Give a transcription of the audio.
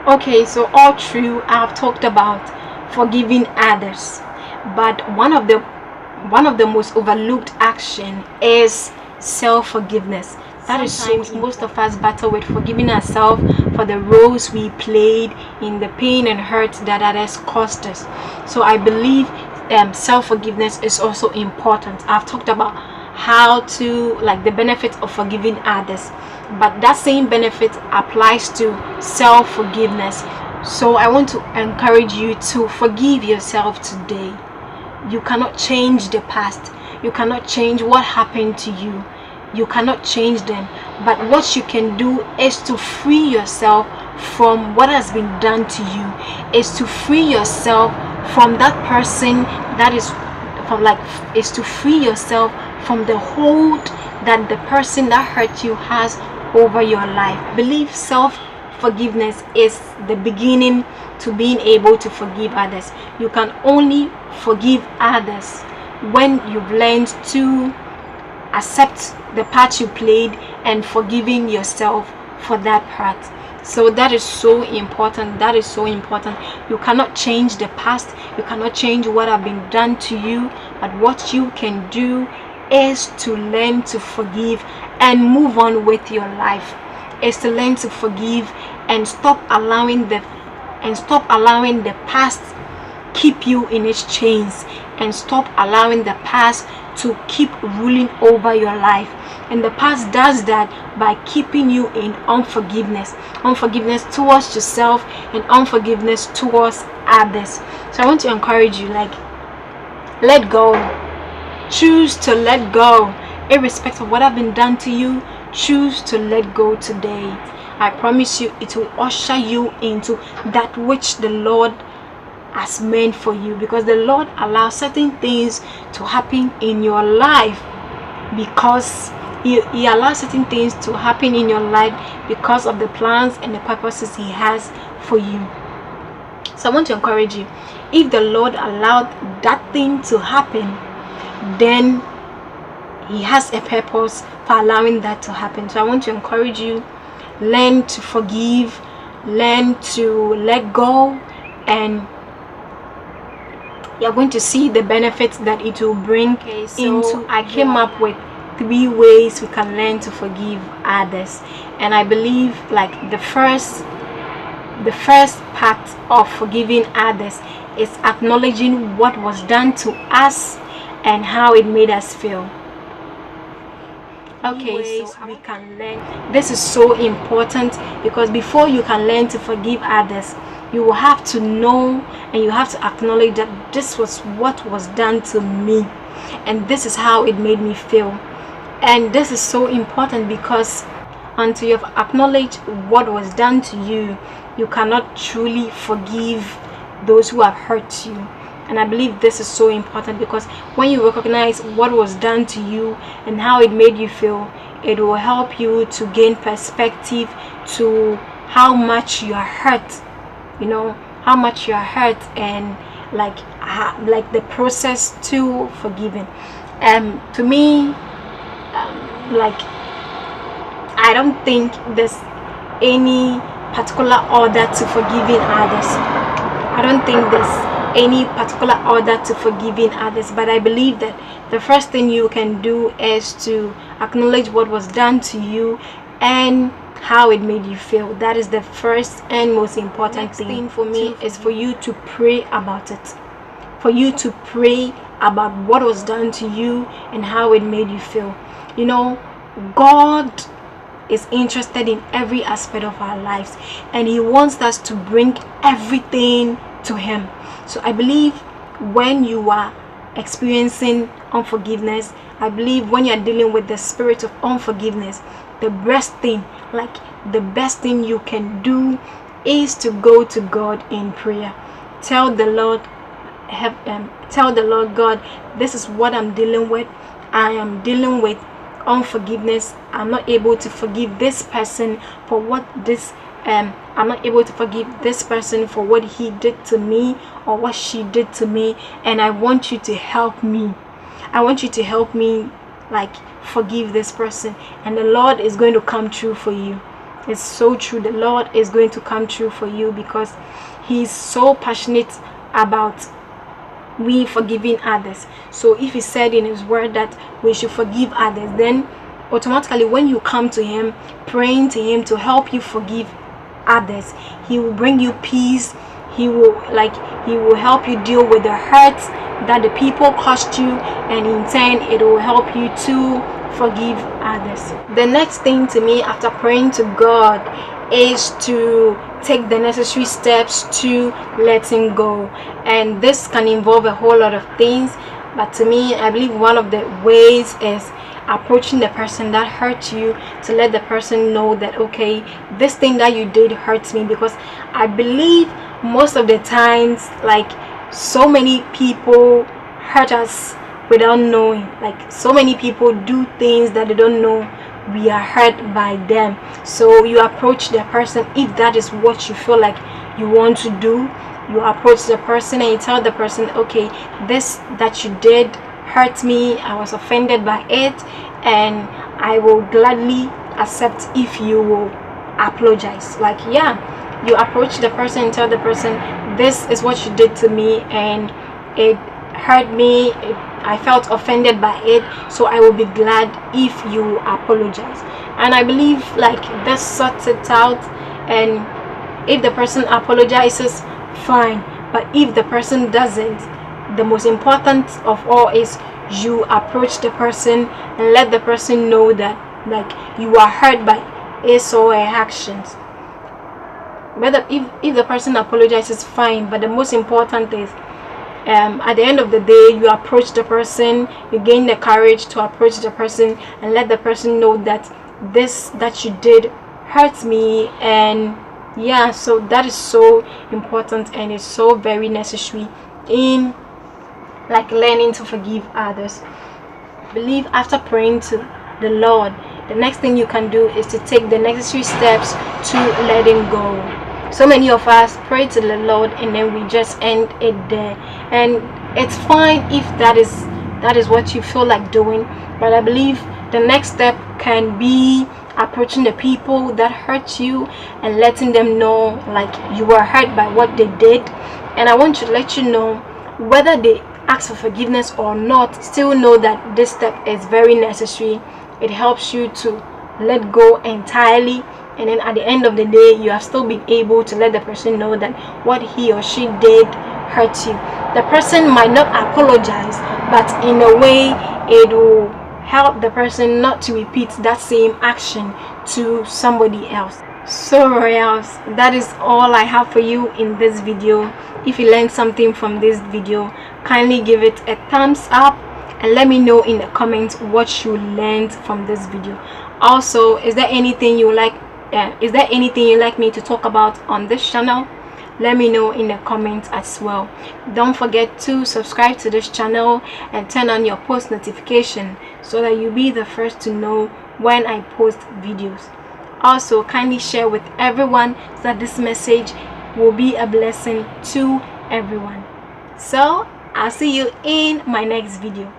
Okay, so all through I've talked about forgiving others, but one of the most overlooked action is self-forgiveness. That is so most of us battle with forgiving ourselves for the roles we played in the pain and hurt that others caused us. So I believe self-forgiveness is also important. I've talked about how to, like, the benefits of forgiving others, but that same benefit applies to self-forgiveness. So I want to encourage you to forgive yourself today. You cannot change the past. You cannot change what happened to you. You cannot change them. But what you can do is to free yourself from what has been done to you. Is to free yourself from that person that is from like is to free yourself from the hold that the person that hurt you has over your life. Believe self-forgiveness is the beginning to being able to forgive others. You can only forgive others when you've learned to accept the part you played and forgiving yourself for that part. So that is so important. That is so important. You cannot change the past. You cannot change what have been done to you. But what you can do is to learn to forgive and move on with your life. Is to learn to forgive and stop allowing the past keep you in its chains, and stop allowing the past to keep ruling over your life. And the past does that by keeping you in unforgiveness towards yourself and unforgiveness towards others. So I want to encourage you, like, let go. Choose to let go. Irrespective of what have been done to you, choose to let go today. I promise you, it will usher you into that which the Lord has meant for you, because the Lord allows certain things to happen in your life because he allows certain things to happen in your life because of the plans and the purposes he has for you. So I want to encourage you, if the Lord allowed that thing to happen, then he has a purpose for allowing that to happen. So I want to encourage you, learn to forgive, learn to let go, and you're going to see the benefits that it will bring. Okay, so I came up with 3 ways we can learn to forgive others, and I believe, like, the first part of forgiving others is acknowledging what was done to us and how it made us feel. Okay, so we can learn. This is so important, because before you can learn to forgive others, you will have to know and you have to acknowledge that this was what was done to me, and this is how it made me feel. And this is so important, because until you've acknowledged what was done to you, you cannot truly forgive those who have hurt you. And I believe this is so important, because when you recognize what was done to you and how it made you feel, it will help you to gain perspective to how much you are hurt, how much you are hurt, and like the process to forgiving. To me, like, I don't think there's any particular order to forgiving others. I don't think there's any particular order to forgiving others, but I believe that the first thing you can do is to acknowledge what was done to you and how it made you feel. That is the first and most important thing for me, is for you to pray about it, for you to pray about what was done to you and how it made you feel. God is interested in every aspect of our lives, and he wants us to bring everything to him. So I believe when you are experiencing unforgiveness, I believe when you are dealing with the spirit of unforgiveness, the best thing you can do is to go to God in prayer. Tell the Lord, God, this is what I'm dealing with. I am dealing with unforgiveness. I'm not able to forgive this person for I'm not able to forgive this person for what he did to me or what she did to me, and I want you to help me. I want you to help me, like, forgive this person, and the Lord is going to come true for you. It's so true. The Lord is going to come true for you, because He's so passionate about we forgiving others. So if He said in His word that we should forgive others, then automatically when you come to Him, praying to Him to help you forgive others, He will bring you peace. He will help you deal with the hurts that the people caused you, and in turn it will help you to forgive others. The next thing to me after praying to God is to take the necessary steps to letting go, and this can involve a whole lot of things, but to me, I believe one of the ways is approaching the person that hurt you, to let the person know that, okay, this thing that you did hurts me. Because I believe most of the times, like, so many people hurt us without knowing. Like, so many people do things that they don't know we are hurt by them. So you approach the person, if that is what you feel like you want to do, you approach the person and you tell the person, okay, this that you did hurt me, I was offended by it, and I will gladly accept if you will apologize. Like, yeah, you approach the person and tell the person, this is what you did to me and it hurt me, I felt offended by it, so I will be glad if you apologize. And I believe like this sorts it out. And if the person apologizes, fine, but if the person doesn't, the most important of all is you approach the person and let the person know that, like, you are hurt by his or her actions. Whether if the person apologizes, fine, but the most important is at the end of the day, you approach the person, you gain the courage to approach the person and let the person know that this that you did hurts me. And yeah, so that is so important and it's so very necessary in like learning to forgive others. I believe after praying to the Lord, the next thing you can do is to take the necessary steps to letting go. So many of us pray to the Lord and then we just end it there, and it's fine if that is what you feel like doing, but I believe the next step can be approaching the people that hurt you and letting them know like you were hurt by what they did. And I want to let you know, whether they ask for forgiveness or not, still know that this step is very necessary. It helps you to let go entirely, and then at the end of the day, you have still been able to let the person know that what he or she did hurt you. The person might not apologize, but in a way it will help the person not to repeat that same action to somebody else. So royals, that is all I have for you in this video. If you learned something from this video, kindly give it a thumbs up and let me know in the comments what you learned from this video. Also, is there anything you like me to talk about on this channel? Let me know in the comments as well. Don't forget to subscribe to this channel and turn on your post notification so that you'll be the first to know when I post videos. Also, kindly share with everyone so that this message will be a blessing to everyone. So I'll see you in my next video.